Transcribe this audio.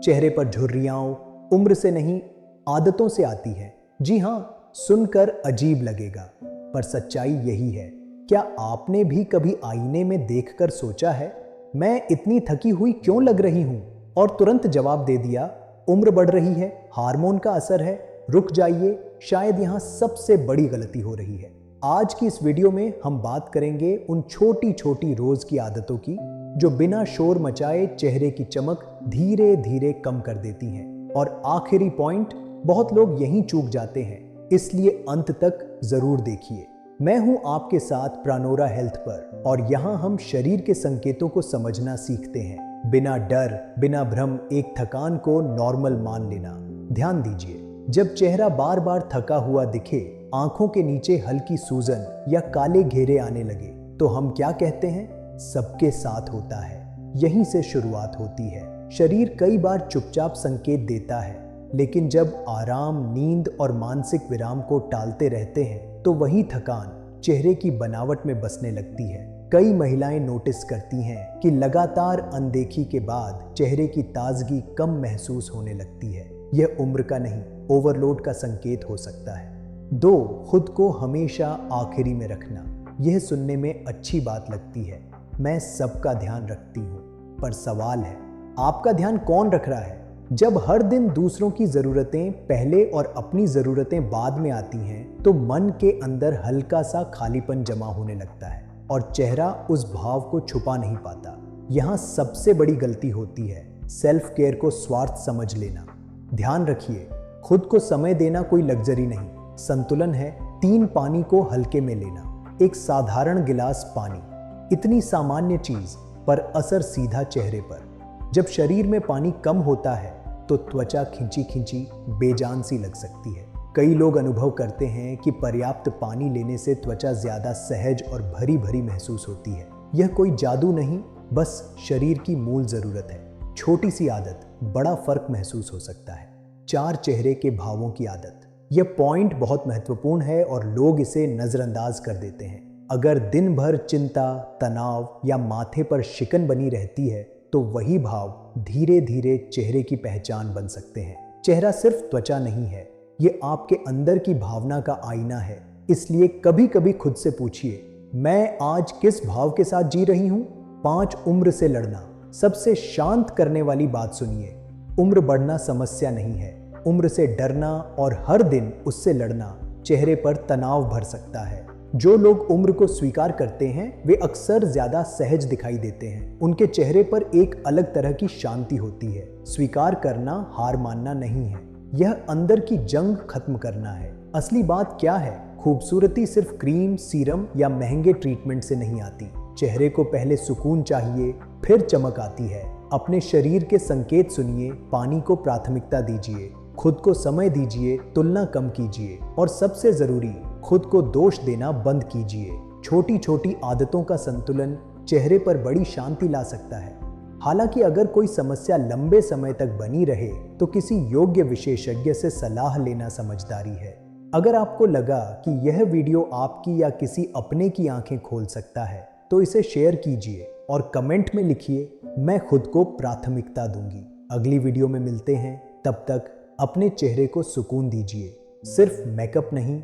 चेहरे पर झुर्रियां उम्र से नहीं आदतों से आती है। जी हाँ, सुनकर अजीब लगेगा, पर सच्चाई यही है। क्या आपने भी कभी आईने में देखकर सोचा है, मैं इतनी थकी हुई क्यों लग रही हूं? और तुरंत जवाब दे दिया, उम्र बढ़ रही है, हार्मोन का असर है, रुक जाइए, शायद यहां सबसे बड़ी गलती हो रही है। आज की इस वीडियो में हम बात करेंगे उन छोटी छोटी रोज की आदतों की जो बिना शोर मचाए चेहरे की चमक धीरे धीरे कम कर देती हैं। और आखिरी पॉइंट, बहुत लोग यहीं चूक जाते हैं, इसलिए अंत तक जरूर देखिए। मैं हूं आपके साथ प्रानोरा हेल्थ पर, और यहां हम शरीर के संकेतों को समझना सीखते हैं, बिना डर बिना भ्रम, एक थकान को नॉर्मल मान लेना। ध्यान दीजिए, जब चेहरा बार बार थका हुआ दिखे, आंखों के नीचे हल्की सूजन या काले घेरे आने लगे, तो हम क्या कहते हैं? सबके साथ होता है। यहीं से शुरुआत होती है। शरीर कई बार चुपचाप संकेत देता है, लेकिन जब आराम, नींद और मानसिक विराम को टालते रहते हैं, तो वही थकान चेहरे की बनावट में बसने लगती है। कई महिलाएं नोटिस करती हैं कि लगातार अनदेखी के बाद चेहरे की ताजगी कम महसूस होने लगती है। यह उम्र का नहीं, ओवरलोड का संकेत हो सकता है। 2, खुद को हमेशा आखिरी में रखना। यह सुनने में अच्छी बात लगती है, मैं सबका ध्यान रखती हूँ, पर सवाल है, आपका ध्यान कौन रख रहा है? जब हर दिन दूसरों की जरूरतें पहले और अपनी जरूरतें बाद में आती हैं, तो मन के अंदर हल्का सा खालीपन जमा होने लगता है और चेहरा उस भाव को छुपा नहीं पाता। यहाँ सबसे बड़ी गलती होती है सेल्फ केयर को स्वार्थ समझ लेना। ध्यान रखिए, खुद को समय देना कोई लग्जरी नहीं, संतुलन है। 3 पानी को हल्के में लेना, एक साधारण गिलास पानी, इतनी सामान्य चीज, पर असर सीधा चेहरे पर। जब शरीर में पानी कम होता है तो त्वचा खिंची खिंची बेजान सी लग सकती है। कई लोग अनुभव करते हैं कि पर्याप्त पानी लेने से त्वचा ज्यादा सहज और भरी भरी महसूस होती है। यह कोई जादू नहीं, बस शरीर की मूल जरूरत है। छोटी सी आदत, बड़ा फर्क महसूस हो सकता है। 4 चेहरे के भावों की आदत। यह पॉइंट बहुत महत्वपूर्ण है और लोग इसे नजरअंदाज कर देते हैं। अगर दिन भर चिंता, तनाव या माथे पर शिकन बनी रहती है, तो वही भाव धीरे धीरे चेहरे की पहचान बन सकते हैं। चेहरा सिर्फ त्वचा नहीं है, ये आपके अंदर की भावना का आईना है। इसलिए कभी कभी खुद से पूछिए, मैं आज किस भाव के साथ जी रही हूँ? 5, उम्र से लड़ना। सबसे शांत करने वाली बात सुनिए, उम्र बढ़ना समस्या नहीं है, उम्र से डरना और हर दिन उससे लड़ना चेहरे पर तनाव भर सकता है। जो लोग उम्र को स्वीकार करते हैं, वे अक्सर ज्यादा सहज दिखाई देते हैं। उनके चेहरे पर एक अलग तरह की शांति होती है। स्वीकार करना हार मानना नहीं है, यह अंदर की जंग खत्म करना है। असली बात क्या है? खूबसूरती सिर्फ क्रीम, सीरम या महंगे ट्रीटमेंट से नहीं आती। चेहरे को पहले सुकून चाहिए, फिर चमक आती है। अपने शरीर के संकेत सुनिए, पानी को प्राथमिकता दीजिए, खुद को समय दीजिए, तुलना कम कीजिए, और सबसे जरूरी, खुद को दोष देना बंद कीजिए। छोटी छोटी आदतों का संतुलन चेहरे पर बड़ी शांति ला सकता है। हालांकि अगर कोई समस्या लंबे समय तक बनी रहे, तो किसी योग्य विशेषज्ञ से सलाह लेना समझदारी है। अगर आपको लगा कि यह वीडियो आपकी या किसी अपने की आंखें खोल सकता है, तो इसे शेयर कीजिए और कमेंट में लिखिए, मैं खुद को प्राथमिकता दूंगी। अगली वीडियो में मिलते हैं, तब तक अपने चेहरे को सुकून दीजिए। सिर्फ मेकअप नहीं,